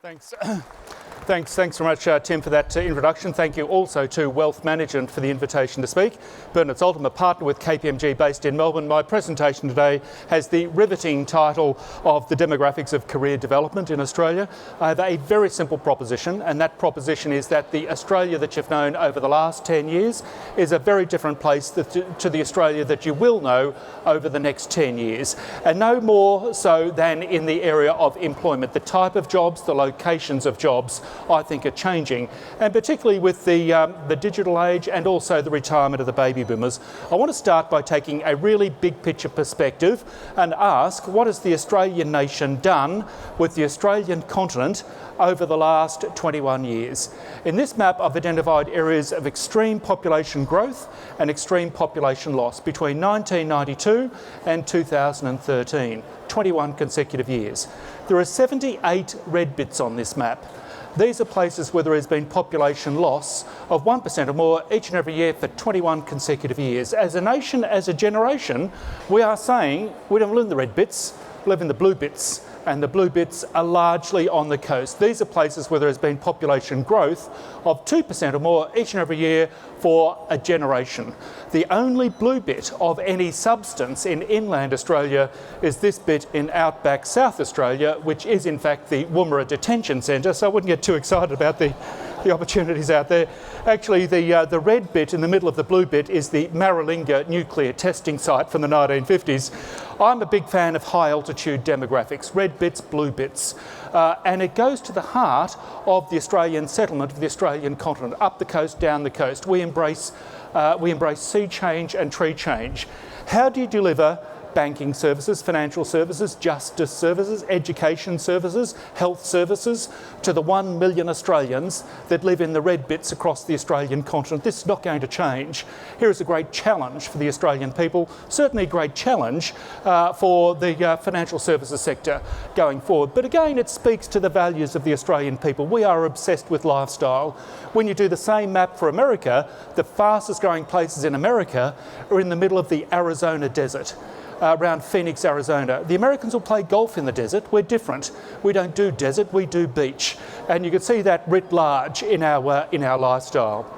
Thanks. Thanks very much, Tim, for that introduction. Thank you also to Wealth Management for the invitation to speak. Bernard's Ultimate Partner with KPMG based in Melbourne. My presentation today has the riveting title of The Demographics of Career Development in Australia. I have a very simple proposition, and that proposition is that the Australia that you've known over the last 10 years is a very different place to the Australia that you will know over the next 10 years. And no more so than in the area of employment. The type of jobs, the locations of jobs, I think are changing, and particularly with the digital age and also the retirement of the baby boomers. I want to start by taking a really big picture perspective and ask, what has the Australian nation done with the Australian continent over the last 21 years? In this map, I've identified areas of extreme population growth and extreme population loss between 1992 and 2013, 21 consecutive years. There are 78 red bits on this map. These are places where there has been population loss of 1% or more each and every year for 21 consecutive years. As a nation, as a generation, we are saying we don't live in the red bits, we live in the blue bits, and the blue bits are largely on the coast. These are places where there has been population growth of 2% or more each and every year for a generation. The only blue bit of any substance in inland Australia is this bit in outback South Australia, which is in fact the Woomera Detention Centre, so I wouldn't get too excited about the opportunities out there. Actually, the red bit in the middle of the blue bit is the Maralinga nuclear testing site from the 1950s. I'm a big fan of high altitude demographics, red bits, blue bits, and it goes to the heart of the Australian settlement of the Australian continent, up the coast, down the coast. We embrace sea change and tree change. How do you deliver banking services, financial services, justice services, education services, health services to the 1 million Australians that live in the red bits across the Australian continent? This is not going to change. Here is a great challenge for the Australian people, certainly a great challenge for the financial services sector going forward. But again, it speaks to the values of the Australian people. We are obsessed with lifestyle. When you do the same map for America, the fastest growing places in America are in the middle of the Arizona desert. Around Phoenix, Arizona. The Americans will play golf in the desert. We're different. We don't do desert, we do beach. And you can see that writ large in our lifestyle.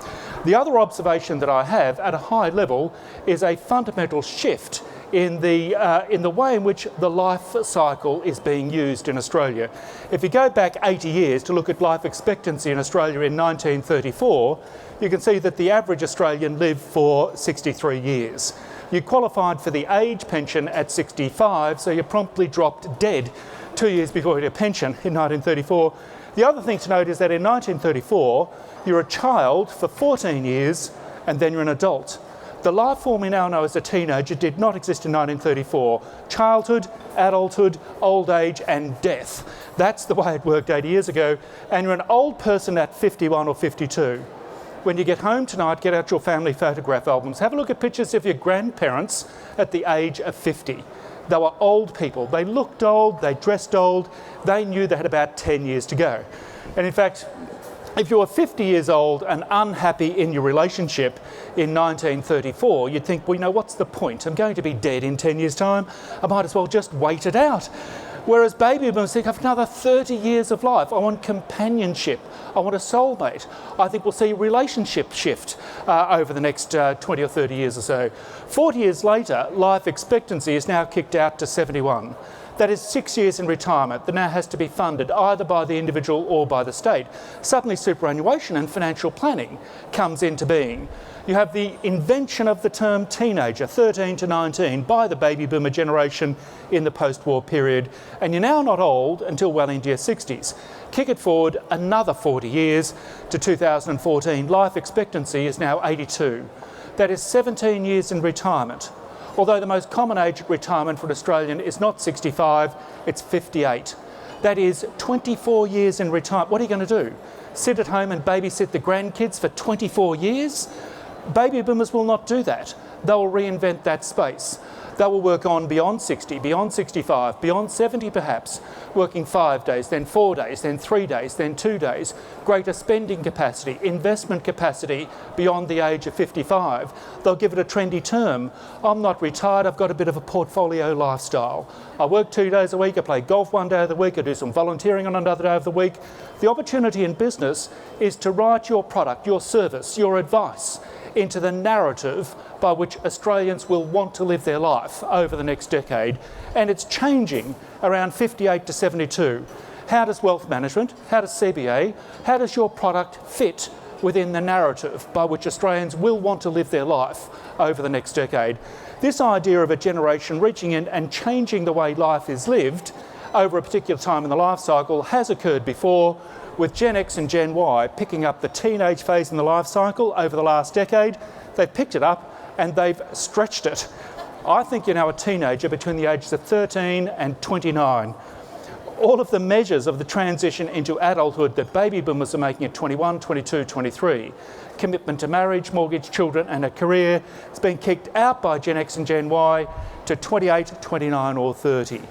The other observation that I have at a high level is a fundamental shift in the way in which the life cycle is being used in Australia. If you go back 80 years to look at life expectancy in Australia in 1934, you can see that the average Australian lived for 63 years. You qualified for the age pension at 65, so you promptly dropped dead 2 years before you had a pension in 1934. The other thing to note is that in 1934, you're a child for 14 years and then you're an adult. The life form we now know as a teenager did not exist in 1934. Childhood, adulthood, old age and death. That's the way it worked 80 years ago. And you're an old person at 51 or 52. When you get home tonight, get out your family photograph albums. Have a look at pictures of your grandparents at the age of 50. They were old people. They looked old, they dressed old, they knew they had about 10 years to go. And in fact, if you were 50 years old and unhappy in your relationship in 1934, you'd think, well, you know, what's the point? I'm going to be dead in 10 years' time. I might as well just wait it out. Whereas baby boomers think, I've another 30 years of life. I want companionship. I want a soulmate. I think we'll see relationship shift over the next 20 or 30 years or so. 40 years later, life expectancy is now kicked out to 71. That is 6 years in retirement that now has to be funded either by the individual or by the state. Suddenly superannuation and financial planning comes into being. You have the invention of the term teenager, 13 to 19, by the baby boomer generation in the post-war period, and you're now not old until well into your 60s. Kick it forward another 40 years to 2014, life expectancy is now 82. That is 17 years in retirement. Although the most common age of retirement for an Australian is not 65, it's 58. That is 24 years in retirement. What are you going to do? Sit at home and babysit the grandkids for 24 years? Baby boomers will not do that. they will reinvent that space. They will work on beyond 60, beyond 65, beyond 70 perhaps, working 5 days, then 4 days, then 3 days, then 2 days, greater spending capacity, investment capacity beyond the age of 55. They'll give it a trendy term. I'm not retired, I've got a bit of a portfolio lifestyle. I work 2 days a week, I play golf 1 day of the week, I do some volunteering on another day of the week. The opportunity in business is to write your product, your service, your advice into the narrative by which Australians will want to live their life over the next decade. And it's changing around 58 to 72. How does wealth management, how does CBA, how does your product fit within the narrative by which Australians will want to live their life over the next decade? This idea of a generation reaching in and changing the way life is lived over a particular time in the life cycle has occurred before, with Gen X and Gen Y picking up the teenage phase in the life cycle over the last decade. They've picked it up and they've stretched it. I think you're now a teenager between the ages of 13 and 29. All of the measures of the transition into adulthood that baby boomers are making at 21, 22, 23, commitment to marriage, mortgage, children and a career, has been kicked out by Gen X and Gen Y to 28, 29 or 30.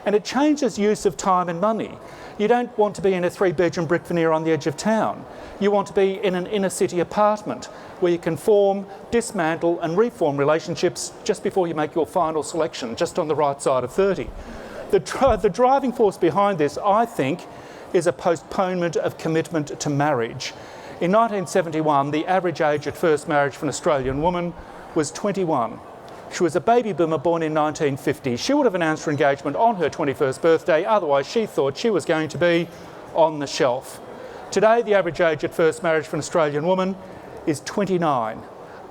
And it changes use of time and money. You don't want to be in a 3-bedroom brick veneer on the edge of town. You want to be in an inner city apartment where you can form, dismantle and reform relationships just before you make your final selection, just on the right side of 30. The driving force behind this, I think, is a postponement of commitment to marriage. In 1971, the average age at first marriage for an Australian woman was 21. She was a baby boomer born in 1950. She would have announced her engagement on her 21st birthday, otherwise she thought she was going to be on the shelf. Today, the average age at first marriage for an Australian woman is 29.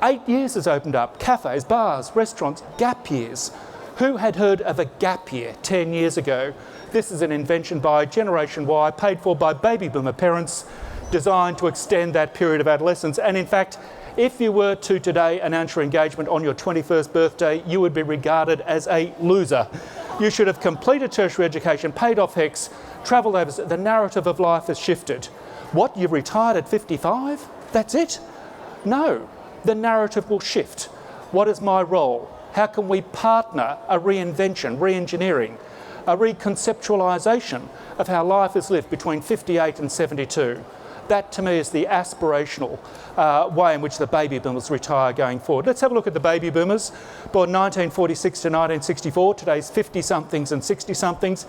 8 years has opened up. Cafes, bars, restaurants, gap years. Who had heard of a gap year 10 years ago? This is an invention by Generation Y, paid for by baby boomer parents, designed to extend that period of adolescence. And in fact, if you were to today announce your engagement on your 21st birthday, you would be regarded as a loser. You should have completed tertiary education, paid off HECS, travelled overseas. The narrative of life has shifted. What, you've retired at 55? That's it? No, the narrative will shift. What is my role? How can we partner a reinvention, re-engineering, a reconceptualisation of how life is lived between 58 and 72? That, to me, is the aspirational way in which the baby boomers retire going forward. Let's have a look at the baby boomers, born 1946 to 1964, today's 50-somethings and 60-somethings,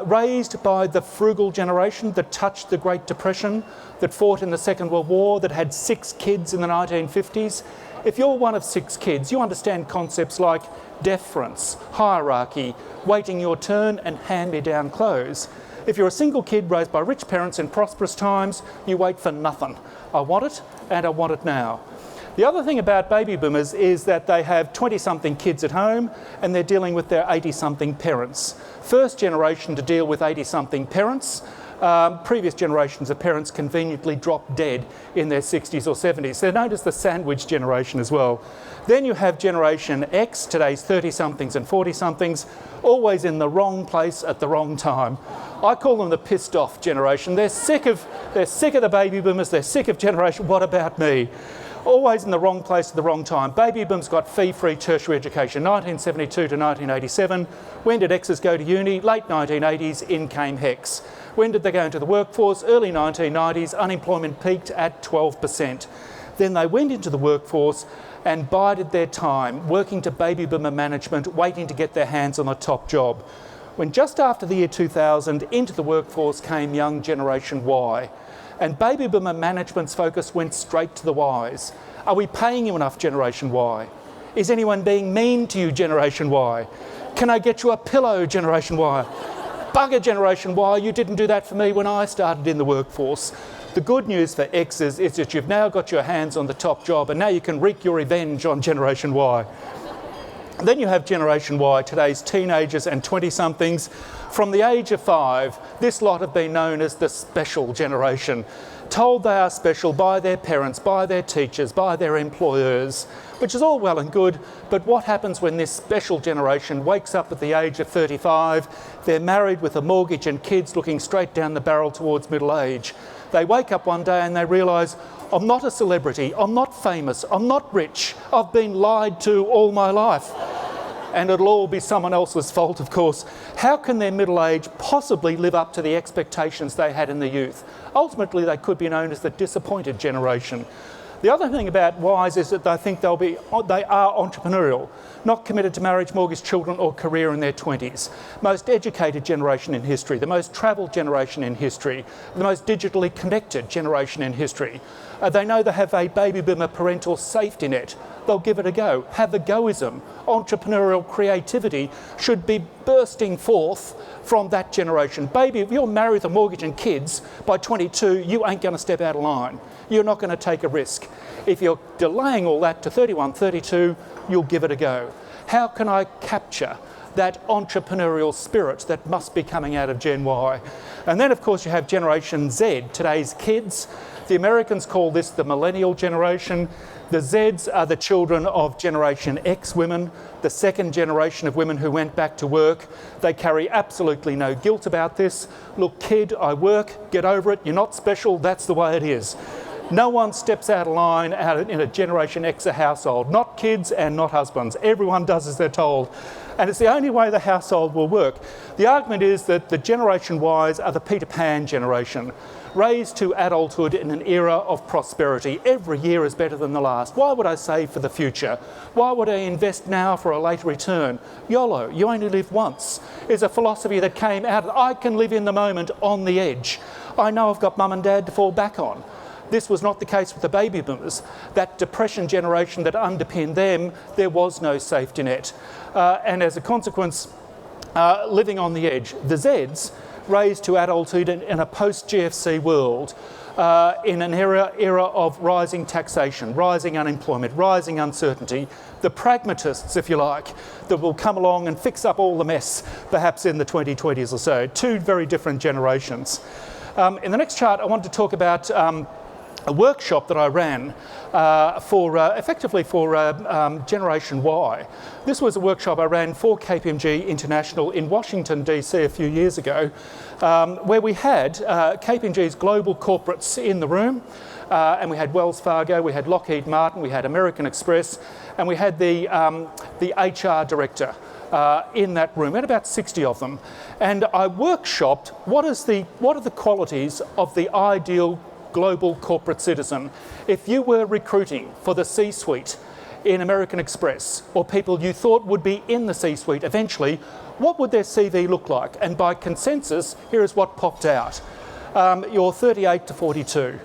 raised by the frugal generation that touched the Great Depression, that fought in the Second World War, that had 6 kids in the 1950s. If you're one of 6 kids, you understand concepts like deference, hierarchy, waiting your turn and hand-me-down clothes. If you're a single kid raised by rich parents in prosperous times, you wait for nothing. I want it, and I want it now. The other thing about baby boomers is that they have 20-something kids at home and they're dealing with their 80-something parents. First generation to deal with 80-something parents. Previous generations of parents conveniently dropped dead in their 60s or 70s. They're known as the sandwich generation as well. Then you have Generation X, today's 30-somethings and 40-somethings, always in the wrong place at the wrong time. I call them the pissed off generation. They're sick of the baby boomers, they're sick of generation, what about me? Always in the wrong place at the wrong time. Baby boomers got fee-free tertiary education, 1972 to 1987. When did X's go to uni? Late 1980s, in came HECS. When did they go into the workforce? Early 1990s, unemployment peaked at 12%. Then they went into the workforce and bided their time, working to baby boomer management, waiting to get their hands on the top job. When just after the year 2000, into the workforce came young Generation Y. And baby boomer management's focus went straight to the Ys. Are we paying you enough, Generation Y? Is anyone being mean to you, Generation Y? Can I get you a pillow, Generation Y? Bugger, Generation Y, you didn't do that for me when I started in the workforce. The good news for X's is that you've now got your hands on the top job and now you can wreak your revenge on Generation Y. Then you have Generation Y, today's teenagers and 20-somethings. From the age of 5, this lot have been known as the special generation. told they are special by their parents, by their teachers, by their employers, which is all well and good, but what happens when this special generation wakes up at the age of 35, they're married with a mortgage and kids looking straight down the barrel towards middle age. They wake up one day and they realise, I'm not a celebrity, I'm not famous, I'm not rich, I've been lied to all my life. And it'll all be someone else's fault, of course. How can their middle age possibly live up to the expectations they had in the youth? Ultimately, they could be known as the disappointed generation. The other thing about Ys is that they think they are entrepreneurial, not committed to marriage, mortgage, children or career in their 20s. Most educated generation in history, the most travelled generation in history, the most digitally connected generation in history. They know they have a baby boomer parental safety net. They'll give it a go. Have a goism. Entrepreneurial creativity should be bursting forth from that generation. Baby, if you're married with a mortgage and kids, by 22, you ain't going to step out of line. You're not going to take a risk. If you're delaying all that to 31, 32, you'll give it a go. How can I capture that entrepreneurial spirit that must be coming out of Gen Y? And then, of course, you have Generation Z, today's kids. The Americans call this the millennial generation. The Zs are the children of Generation X women, the second generation of women who went back to work. They carry absolutely no guilt about this. Look, kid, I work, get over it, you're not special, that's the way it is. No one steps out of line in a Generation Xer household, not kids and not husbands. Everyone does as they're told. And it's the only way the household will work. The argument is that the Generation Ys are the Peter Pan generation, raised to adulthood in an era of prosperity. Every year is better than the last. Why would I save for the future? Why would I invest now for a later return? YOLO, you only live once, is a philosophy that came out of, I can live in the moment on the edge. I know I've got mum and dad to fall back on. This was not the case with the baby boomers. That depression generation that underpinned them, there was no safety net. And as a consequence, living on the edge. The Zs, raised to adulthood in a post-GFC world, in an era of rising taxation, rising unemployment, rising uncertainty, the pragmatists, if you like, that will come along and fix up all the mess, perhaps in the 2020s or so. Two very different generations. In the next chart, I want to talk about a workshop that I ran effectively for Generation Y. This was a workshop I ran for KPMG International in Washington, DC a few years ago, where we had KPMG's global corporates in the room, and we had Wells Fargo, we had Lockheed Martin, we had American Express, and we had the HR director in that room. We had about 60 of them. And I workshopped what are the qualities of the ideal global corporate citizen. If you were recruiting for the C-suite in American Express, or people you thought would be in the C-suite eventually, what would their CV look like? And by consensus, here is what popped out. You're 38 to 42.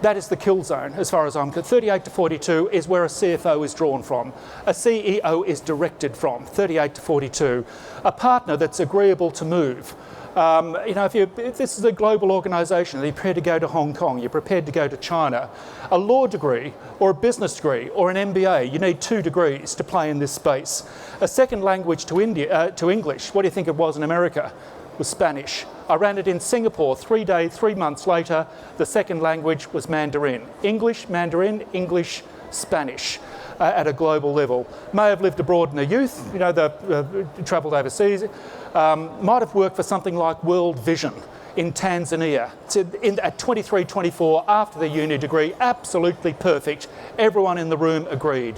That is the kill zone, as far as I'm concerned. 38 to 42 is where a CFO is drawn from. A CEO is directed from, 38 to 42. A partner that's agreeable to move. If this is a global organisation, you're prepared to go to Hong Kong, you're prepared to go to China. A law degree or a business degree or an MBA, you need 2 degrees to play in this space. A second language to English, what do you think it was in America? It was Spanish. I ran it in Singapore 3 months later. The second language was Mandarin. English, Mandarin, English, Spanish. At a global level. May have lived abroad in their youth, travelled overseas, might have worked for something like World Vision in Tanzania. At 23, 24, after their uni degree, absolutely perfect. Everyone in the room agreed.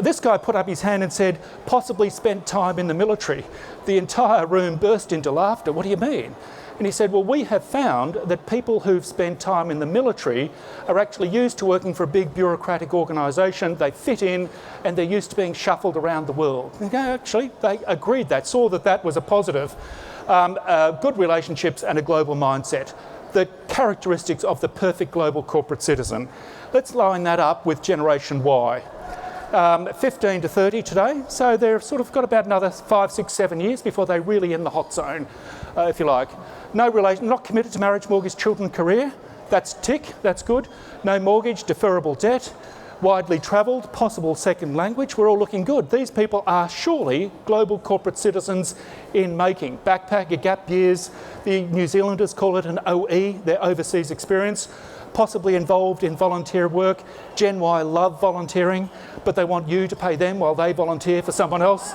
This guy put up his hand and said, possibly spent time in the military. The entire room burst into laughter. What do you mean? And he said, well, we have found that people who've spent time in the military are actually used to working for a big bureaucratic organisation. They fit in and they're used to being shuffled around the world. And actually, they agreed that, saw that that was a positive. Good relationships and a global mindset. The characteristics of the perfect global corporate citizen. Let's line that up with Generation Y. 15 to 30 today, so they've sort of got about another 5, 6, 7 years before they're really in the hot zone, if you like. No relation, not committed to marriage, mortgage, children, career. That's tick, that's good. No mortgage, deferrable debt. widely travelled, possible second language. We're all looking good. These people are surely global corporate citizens in making. Backpacker, gap years, the New Zealanders call it an OE, their overseas experience, possibly involved in volunteer work. Gen Y love volunteering, but they want you to pay them while they volunteer for someone else.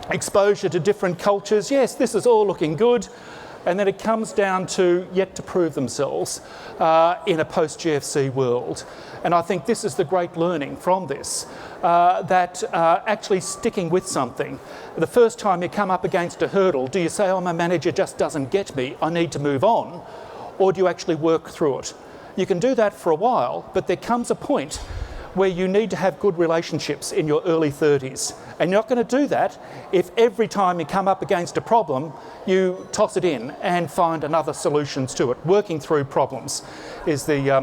Exposure to different cultures. Yes, this is all looking good. And then it comes down to yet to prove themselves in a post-GFC world. And I think this is the great learning from this, that actually sticking with something. The first time you come up against a hurdle, do you say, oh, my manager just doesn't get me, I need to move on? Or do you actually work through it? You can do that for a while, but there comes a point where you need to have good relationships in your early 30s. And you're not going to do that if every time you come up against a problem, you toss it in and find another solutions to it. Working through problems is the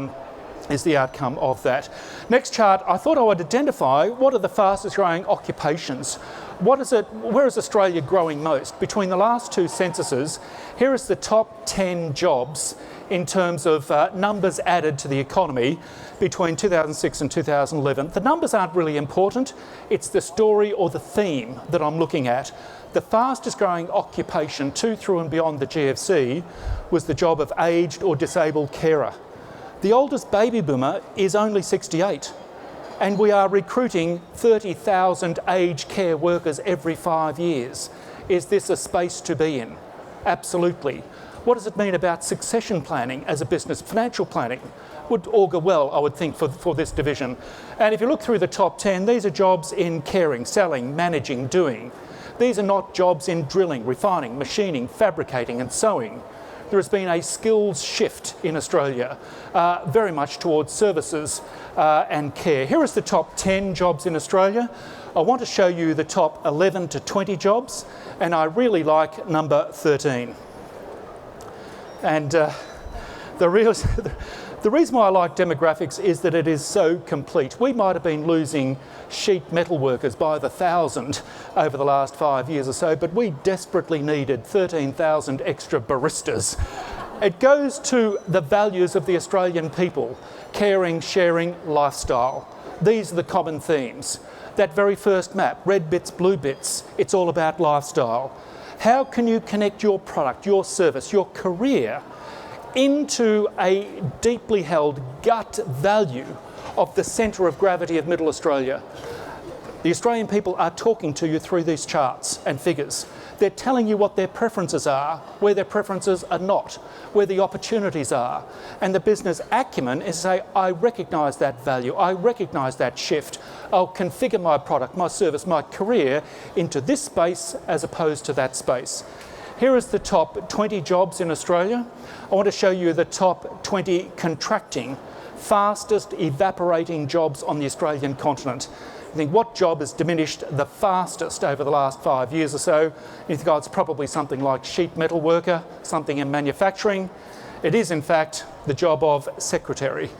outcome of that. Next chart, I thought I would identify what are the fastest growing occupations. Where is Australia growing most? Between the last two censuses, here is the top 10 jobs in terms of numbers added to the economy between 2006 and 2011. The numbers aren't really important. It's the story or the theme that I'm looking at. The fastest growing occupation to, through and beyond the GFC was the job of aged or disabled carer. The oldest baby boomer is only 68, and we are recruiting 30,000 aged care workers every 5 years. Is this a space to be in? Absolutely. What does it mean about succession planning as a business? Financial planning would augur well, I would think, for this division. And if you look through the top 10, these are jobs in caring, selling, managing, doing. These are not jobs in drilling, refining, machining, fabricating and sewing. There has been a skills shift in Australia, very much towards services and care. Here is the top 10 jobs in Australia. I want to show you the top 11 to 20 jobs, and I really like number 13. And the reason why I like demographics is that it is so complete. We might have been losing sheet metal workers by the thousand over the last 5 years or so, but we desperately needed 13,000 extra baristas. It goes to the values of the Australian people: caring, sharing, lifestyle. These are the common themes. That very first map, red bits, blue bits, it's all about lifestyle. How can you connect your product, your service, your career into a deeply held gut value of the centre of gravity of Middle Australia? The Australian people are talking to you through these charts and figures. They're telling you what their preferences are, where their preferences are not, where the opportunities are. And the business acumen is to say, I recognise that value, I recognise that shift. I'll configure my product, my service, my career into this space as opposed to that space. Here is the top 20 jobs in Australia. I want to show you the top 20 contracting, fastest evaporating jobs on the Australian continent. I think what job has diminished the fastest over the last 5 years or so? You think, oh, it's probably something like sheet metal worker, something in manufacturing. It is, in fact, the job of secretary.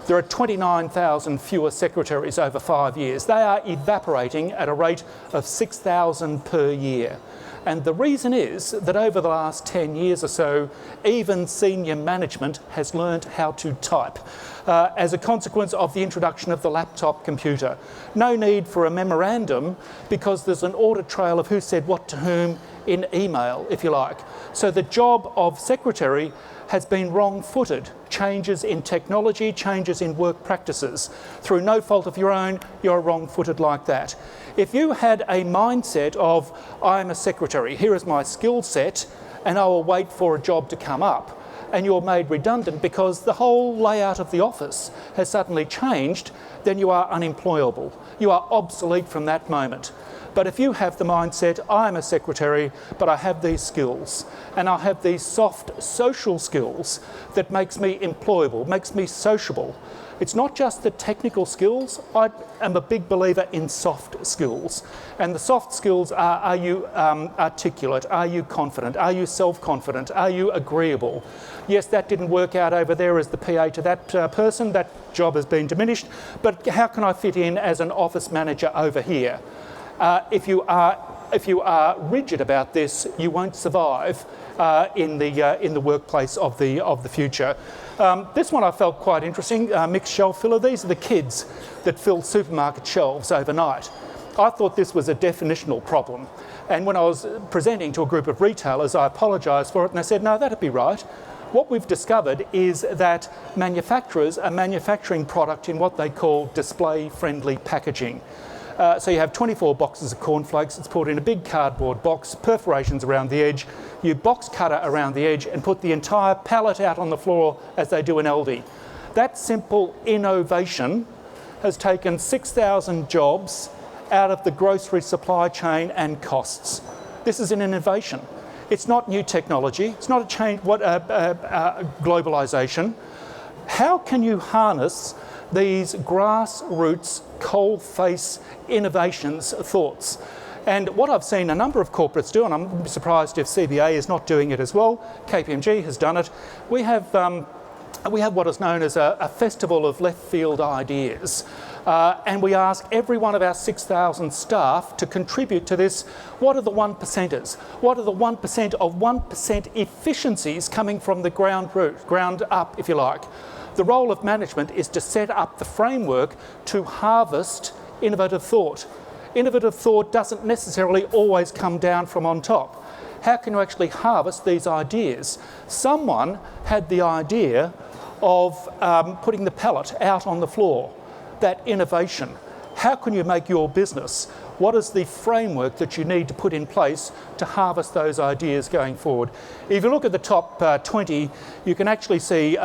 There are 29,000 fewer secretaries over 5 years. They are evaporating at a rate of 6,000 per year. And the reason is that over the last 10 years or so, even senior management has learned how to type as a consequence of the introduction of the laptop computer. No need for a memorandum because there's an audit trail of who said what to whom in email, if you like. So the job of secretary has been wrong-footed. Changes in technology, changes in work practices. Through no fault of your own, you're wrong-footed like that. If you had a mindset of, I'm a secretary, here is my skill set, and I will wait for a job to come up, and you're made redundant because the whole layout of the office has suddenly changed, then you are unemployable. You are obsolete from that moment. But if you have the mindset, I'm a secretary, but I have these skills, and I have these soft social skills that makes me employable, makes me sociable. It's not just the technical skills. I am a big believer in soft skills. And the soft skills are you articulate? Are you confident? Are you self-confident? Are you agreeable? Yes, that didn't work out over there as the PA to that person. That job has been diminished. But how can I fit in as an office manager over here? If you are rigid about this, you won't survive in the workplace of the future. This one I felt quite interesting, mixed shelf filler. These are the kids that fill supermarket shelves overnight. I thought this was a definitional problem. And when I was presenting to a group of retailers, I apologised for it and I said, no, that'd be right. What we've discovered is that manufacturers are manufacturing product in what they call display-friendly packaging. So you have 24 boxes of cornflakes, it's put in a big cardboard box, perforations around the edge, you box cutter around the edge and put the entire pallet out on the floor as they do in Aldi. That simple innovation has taken 6,000 jobs out of the grocery supply chain and costs. This is an innovation. It's not new technology, it's not a change, globalisation. How can you harness these grassroots, coal-face innovations thoughts? And what I've seen a number of corporates do, and I'm surprised if CBA is not doing it as well, KPMG has done it, we have what is known as a festival of left field ideas. And we ask every one of our 6,000 staff to contribute to this. What are the 1%ers? What are the 1% of 1% efficiencies coming from the ground up, if you like? The role of management is to set up the framework to harvest innovative thought. Innovative thought doesn't necessarily always come down from on top. How can you actually harvest these ideas? Someone had the idea of putting the pallet out on the floor. That innovation. How can you make your business? What is the framework that you need to put in place to harvest those ideas going forward? If you look at the top 20, you can actually see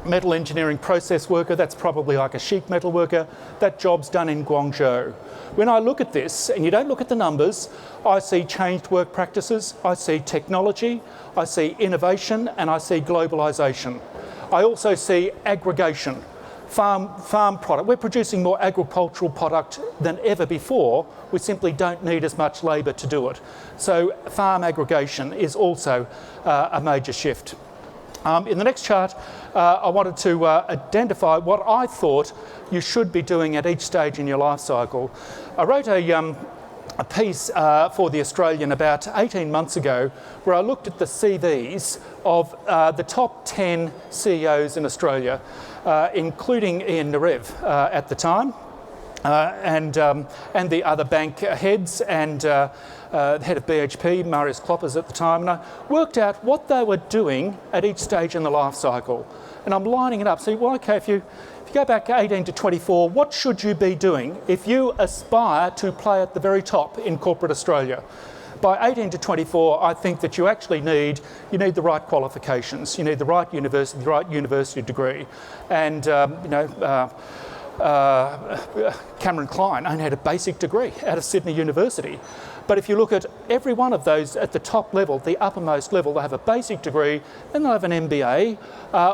metal engineering process worker, that's probably like a sheet metal worker. That job's done in Guangzhou. When I look at this, and you don't look at the numbers, I see changed work practices, I see technology, I see innovation, and I see globalisation. I also see aggregation. Farm product. We're producing more agricultural product than ever before. We simply don't need as much labour to do it. So farm aggregation is also a major shift. In the next chart, I wanted to identify what I thought you should be doing at each stage in your life cycle. I wrote a piece for The Australian about 18 months ago where I looked at the CVs of the top 10 CEOs in Australia, including Ian Narev at the time, and the other bank heads and the head of BHP, Marius Kloppers at the time, and I worked out what they were doing at each stage in the life cycle. And I'm lining it up. So, well, okay, if you go back 18 to 24, what should you be doing if you aspire to play at the very top in corporate Australia? By 18 to 24, I think that you actually need the right qualifications. You need the right university degree. And, Cameron Klein only had a basic degree out of Sydney University. But if you look at every one of those at the top level, the uppermost level, they have a basic degree, then they'll have an MBA,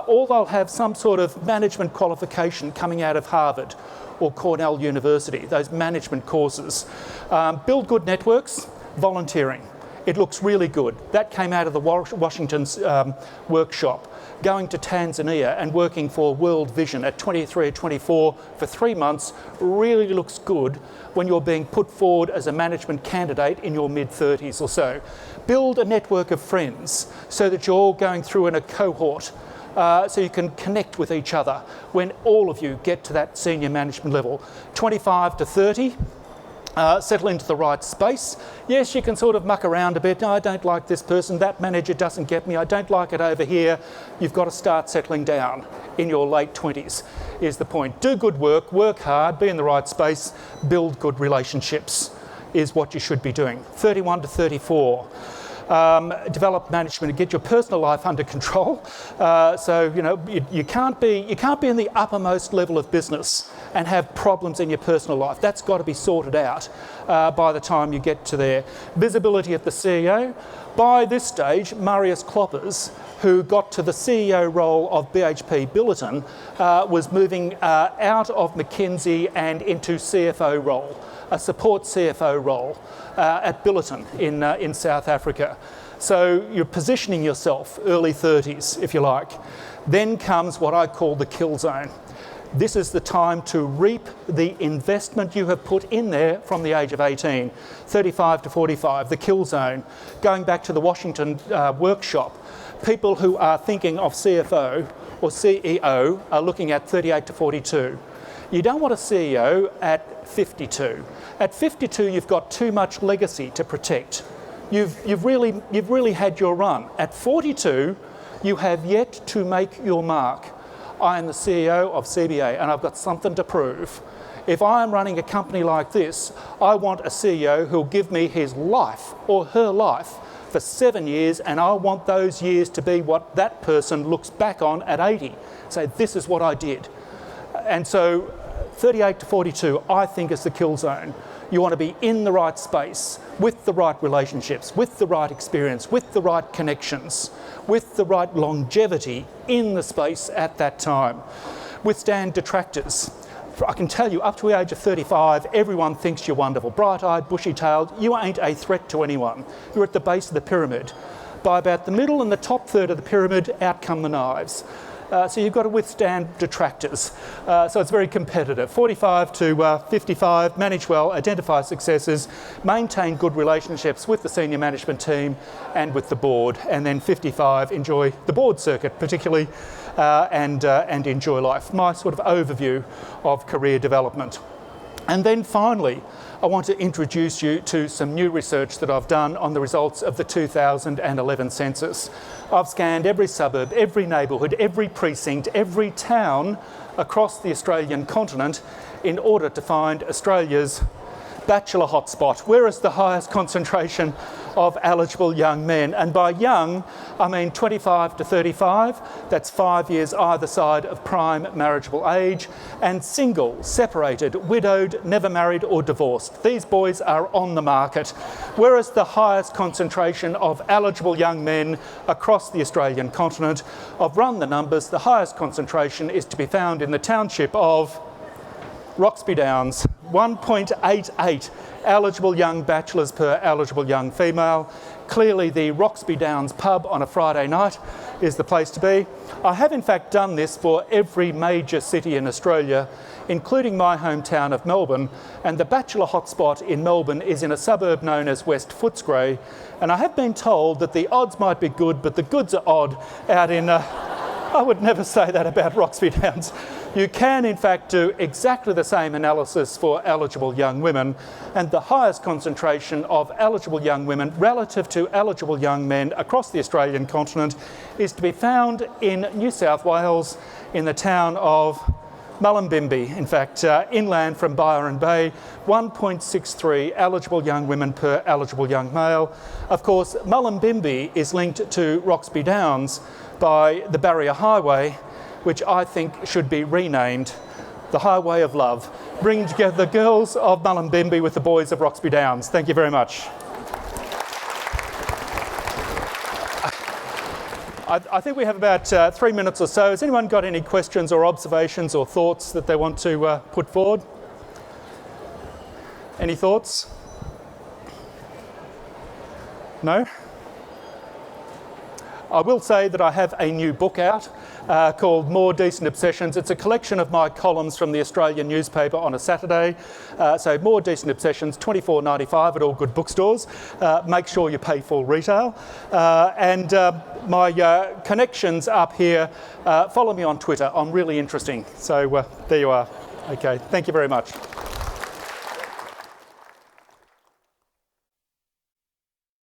or they'll have some sort of management qualification coming out of Harvard or Cornell University, those management courses. Build good networks, volunteering. It looks really good. That came out of the Washington's workshop. Going to Tanzania and working for World Vision at 23 or 24 for 3 months really looks good when you're being put forward as a management candidate in your mid-30s or so. Build a network of friends so that you're all going through in a cohort so you can connect with each other when all of you get to that senior management level. 25 to 30. Settle into the right space. Yes, you can sort of muck around a bit. No, I don't like this person. That manager doesn't get me. I don't like it over here. You've got to start settling down in your late 20s is the point. Do good work hard, be in the right space, build good relationships is what you should be doing. 31 to 34. Develop management and get your personal life under control. You can't be in the uppermost level of business and have problems in your personal life. That's got to be sorted out by the time you get to there. Visibility of the CEO. By this stage, Marius Kloppers, who got to the CEO role of BHP Billiton, was moving out of McKinsey and into CFO role, a support CFO role at Billiton in South Africa. So you're positioning yourself early 30s, if you like. Then comes what I call the kill zone. This is the time to reap the investment you have put in there from the age of 18, 35 to 45, the kill zone, going back to the Washington workshop. People who are thinking of CFO or CEO are looking at 38 to 42. You don't want a CEO at 52. At 52, you've got too much legacy to protect. You've really had your run. At 42, you have yet to make your mark. I am the CEO of CBA and I've got something to prove. If I am running a company like this, I want a CEO who'll give me his life or her life for 7 years, and I want those years to be what that person looks back on at 80. Say, this is what I did. And so 38 to 42, I think, is the kill zone. You want to be in the right space, with the right relationships, with the right experience, with the right connections, with the right longevity in the space at that time. Withstand detractors. I can tell you, up to the age of 35, everyone thinks you're wonderful. Bright-eyed, bushy-tailed, you ain't a threat to anyone. You're at the base of the pyramid. By about the middle and the top third of the pyramid, out come the knives. So you've got to withstand detractors. So it's very competitive. 45 to 55, manage well, identify successes, maintain good relationships with the senior management team and with the board. And then 55, enjoy the board circuit particularly, and enjoy life. My sort of overview of career development. And then finally, I want to introduce you to some new research that I've done on the results of the 2011 census. I've scanned every suburb, every neighbourhood, every precinct, every town across the Australian continent in order to find Australia's bachelor hotspot. Where is the highest concentration of eligible young men? And by young, I mean 25 to 35. That's 5 years either side of prime marriageable age. And single, separated, widowed, never married or divorced. These boys are on the market. Where is the highest concentration of eligible young men across the Australian continent? I've run the numbers. The highest concentration is to be found in the township of Roxby Downs, 1.88 eligible young bachelors per eligible young female. Clearly the Roxby Downs pub on a Friday night is the place to be. I have in fact done this for every major city in Australia, including my hometown of Melbourne, and the bachelor hotspot in Melbourne is in a suburb known as West Footscray, and I have been told that the odds might be good, but the goods are odd out in... I would never say that about Roxby Downs. You can in fact do exactly the same analysis for eligible young women, and the highest concentration of eligible young women relative to eligible young men across the Australian continent is to be found in New South Wales in the town of Mullumbimby, in fact, inland from Byron Bay, 1.63 eligible young women per eligible young male. Of course, Mullumbimby is linked to Roxby Downs by the Barrier Highway, which I think should be renamed the Highway of Love, bringing together the girls of Mullumbimby with the boys of Roxby Downs. Thank you very much. I think we have about 3 minutes or so. Has anyone got any questions or observations or thoughts that they want to put forward? Any thoughts? No? I will say that I have a new book out called More Decent Obsessions. It's a collection of my columns from the Australian newspaper on a Saturday. So More Decent Obsessions, $24.95 at all good bookstores. Make sure you pay full retail. And my connections up here, follow me on Twitter. I'm really interesting. So there you are. Okay, thank you very much.